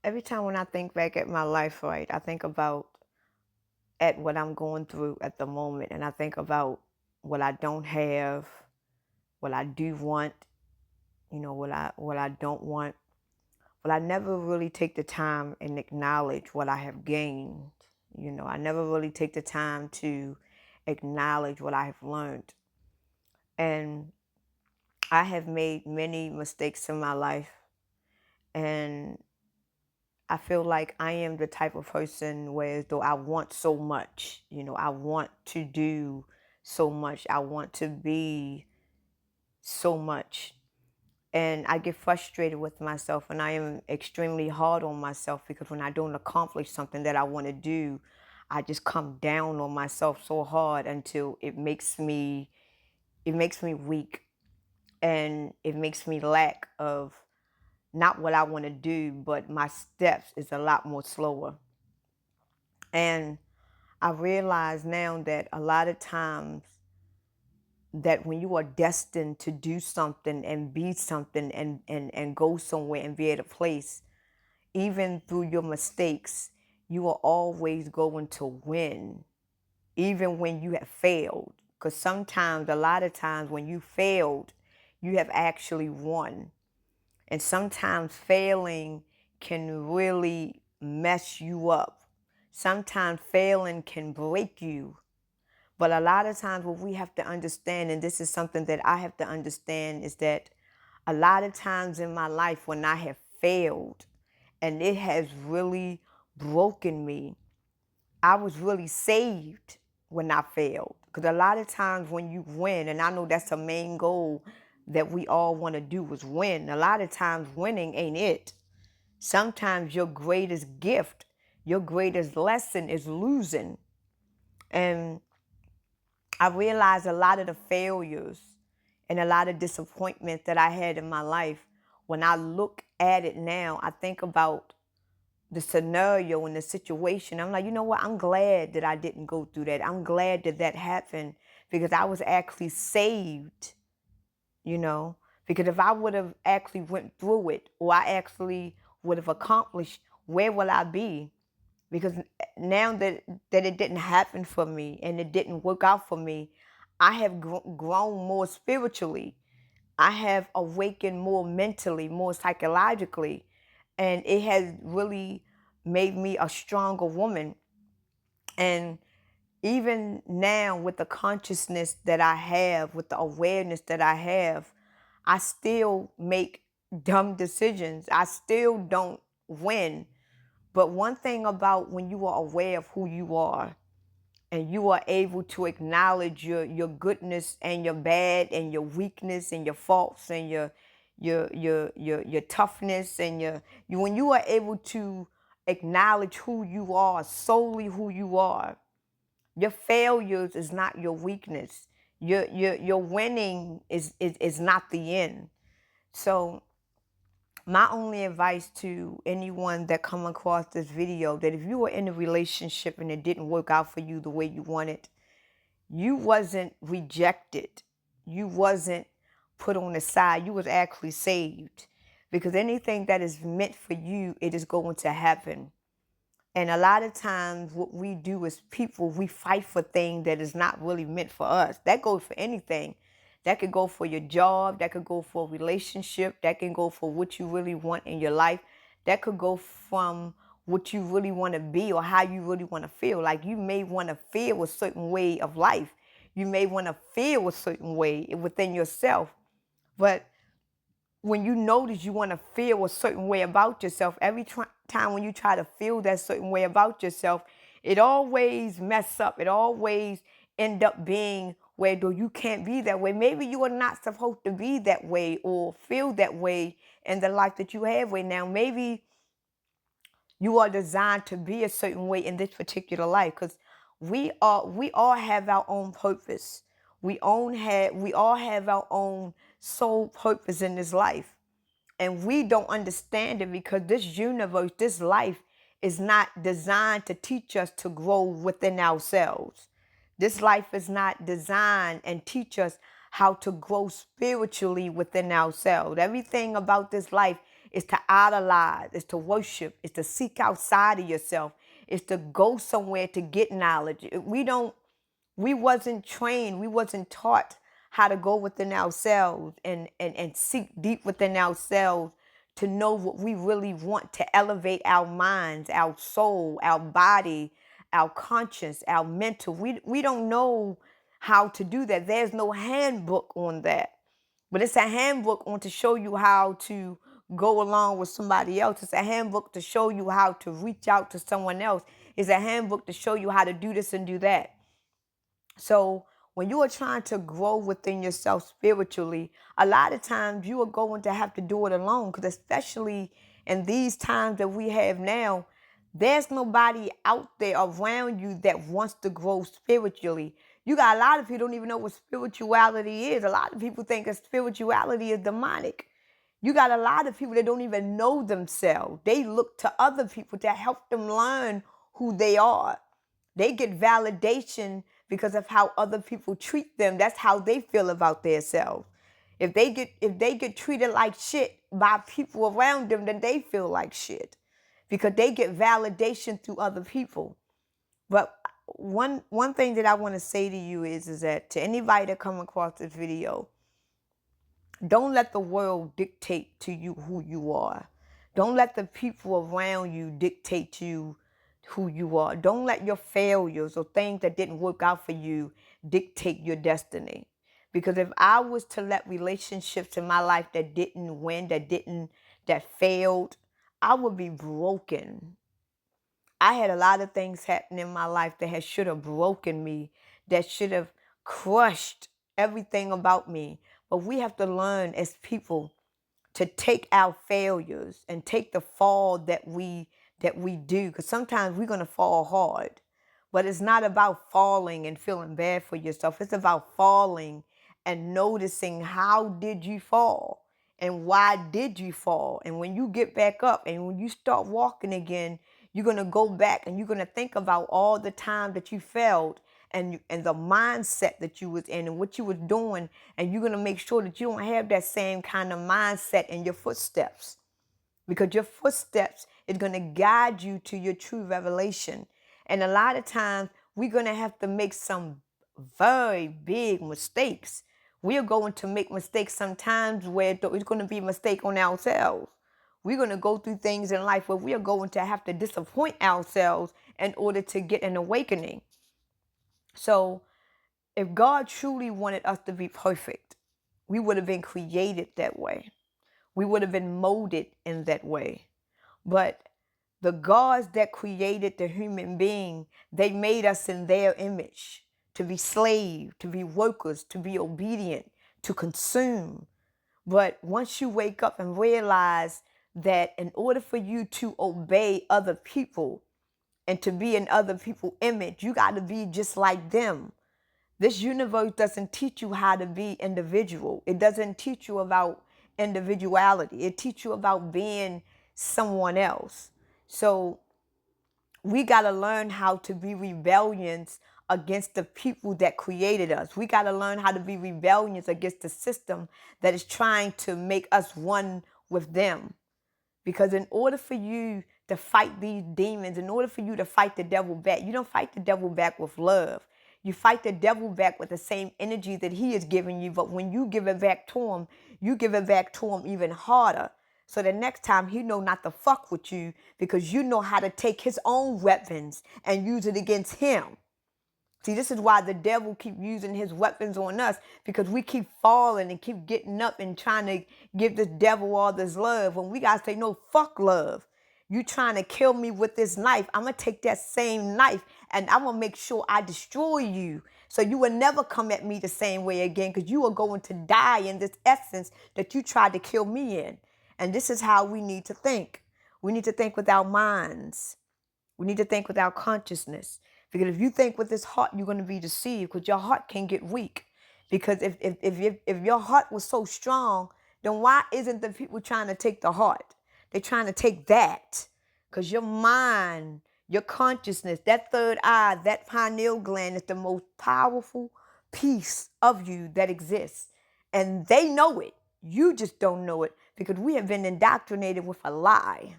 Every time when I think back at my life, right, I think about at what I'm going through at the moment, and I think about what I don't have, what I do want, what I don't want. But I never really take the time and acknowledge what I have gained. I never really take the time to acknowledge what I have learned. And I have made many mistakes in my life, and I feel like I am the type of person where though I want so much, I want to do so much. I want to be so much. And I get frustrated with myself, and I am extremely hard on myself because when I don't accomplish something that I want to do, I just come down on myself so hard until it makes me weak, and it makes me lack of not what I want to do, but my steps is a lot more slower. And I realize now that a lot of times that when you are destined to do something and be something and go somewhere and be at a place, even through your mistakes, you are always going to win, even when you have failed. Because sometimes, a lot of times, when you failed, you have actually won. And sometimes failing can really mess you up. Sometimes failing can break you. But a lot of times, what we have to understand, and this is something that I have to understand, is that a lot of times in my life when I have failed and it has really broken me, I was really saved when I failed. Because a lot of times when you win, and I know that's the main goal that we all want to do is win, a lot of times winning ain't it. Sometimes your greatest gift, your greatest lesson is losing. And I realized a lot of the failures and a lot of disappointment that I had in my life, when I look at it now, I think about the scenario and the situation. I'm like, you know what? I'm glad that I didn't go through that. I'm glad that that happened because I was actually saved, you know? Because if I would have actually went through it, or I actually would have accomplished, where will I be? Because now that it didn't happen for me and it didn't work out for me, I have grown more spiritually. I have awakened more mentally, more psychologically, and it has really made me a stronger woman. And even now, with the consciousness that I have, with the awareness that I have, I still make dumb decisions. I still don't win. But one thing about when you are aware of who you are and you are able to acknowledge your goodness and your bad and your weakness and your faults and your toughness and you when you are able to acknowledge who you are, solely who you are, your failures is not your weakness. Your winning is not the end. So my only advice to anyone that come across this video, that if you were in a relationship and it didn't work out for you the way you wanted, you wasn't rejected. You wasn't put on the side. You was actually saved. Because anything that is meant for you, it is going to happen. And a lot of times what we do as people, we fight for things that is not really meant for us. That goes for anything. That could go for your job. That could go for a relationship. That can go for what you really want in your life. That could go from what you really want to be or how you really want to feel. Like you may want to feel a certain way of life. You may want to feel a certain way within yourself. But when you notice you want to feel a certain way about yourself, every time when you try to feel that certain way about yourself, it always mess up. It always end up being where though you can't be that way. Maybe you are not supposed to be that way or feel that way in the life that you have right now. Maybe you are designed to be a certain way in this particular life because we all have our own purpose. We all have our own soul purpose in this life. And we don't understand it because this universe, this life is not designed to teach us to grow within ourselves. This life is not designed and teach us how to grow spiritually within ourselves. Everything about this life It's to idolize. It's to worship. It's to seek outside of yourself. It's to go somewhere to get knowledge. We wasn't trained. We wasn't taught how to go within ourselves and seek deep within ourselves to know what we really want to elevate our minds, our soul, our body, our conscience, our mental. We don't know how to do that. There's no handbook on that. But it's a handbook on to show you how to go along with somebody else. It's a handbook to show you how to reach out to someone else. It's a handbook to show you how to do this and do that. So when you are trying to grow within yourself spiritually, a lot of times you are going to have to do it alone, because especially in these times that we have now, there's nobody out there around you that wants to grow spiritually. You got a lot of people don't even know what spirituality is. A lot of people think that spirituality is demonic. You got a lot of people that don't even know themselves. They look to other people to help them learn who they are. They get validation because of how other people treat them. That's how they feel about themselves. If they get treated like shit by people around them, then they feel like shit because they get validation through other people. But one thing that I want to say to you is that to anybody that come across this video, don't let the world dictate to you who you are. Don't let the people around you dictate to you who you are. Don't let your failures or things that didn't work out for you dictate your destiny. Because if I was to let relationships in my life that didn't win, that failed, I would be broken. I had a lot of things happen in my life that should have broken me, that should have crushed everything about me. But we have to learn as people to take our failures and take the fall that we do, because sometimes we're going to fall hard. But it's not about falling and feeling bad for yourself. It's about falling and noticing how did you fall and why did you fall. And when you get back up and when you start walking again, you're going to go back and you're going to think about all the time that you failed and the mindset that you was in and what you was doing. And you're going to make sure that you don't have that same kind of mindset in your footsteps, because your footsteps is going to guide you to your true revelation. And a lot of times we're going to have to make some very big mistakes. We are going to make mistakes sometimes where it's going to be a mistake on ourselves. We're going to go through things in life where we are going to have to disappoint ourselves in order to get an awakening. So if God truly wanted us to be perfect, we would have been created that way. We would have been molded in that way. But the gods that created the human being, they made us in their image to be slaves, to be workers, to be obedient, to consume. But once you wake up and realize that in order for you to obey other people and to be in other people's image, you got to be just like them. This universe doesn't teach you how to be individual. It doesn't teach you about individuality. It teaches you about being someone else. So we got to learn how to be rebellions against the people that created us. We got to learn how to be rebellions against the system that is trying to make us one with them. Because in order for you to fight these demons, in order for you to fight the devil back, you don't fight the devil back with love. You fight the devil back with the same energy that he is giving you. But when you give it back to him, you give it back to him even harder. So the next time he know not to fuck with you, because you know how to take his own weapons and use it against him. See, this is why the devil keep using his weapons on us, because we keep falling and keep getting up and trying to give this devil all this love. When we got to say, no, fuck love. You trying to kill me with this knife. I'm going to take that same knife and I'm going to make sure I destroy you. So you will never come at me the same way again, because you are going to die in this essence that you tried to kill me in. And this is how we need to think. We need to think with our minds. We need to think with our consciousness. Because if you think with this heart, you're going to be deceived, because your heart can get weak. Because if your heart was so strong, then why isn't the people trying to take the heart? They're trying to take that. Because your mind, your consciousness, that third eye, that pineal gland is the most powerful piece of you that exists. And they know it. You just don't know it, because we have been indoctrinated with a lie.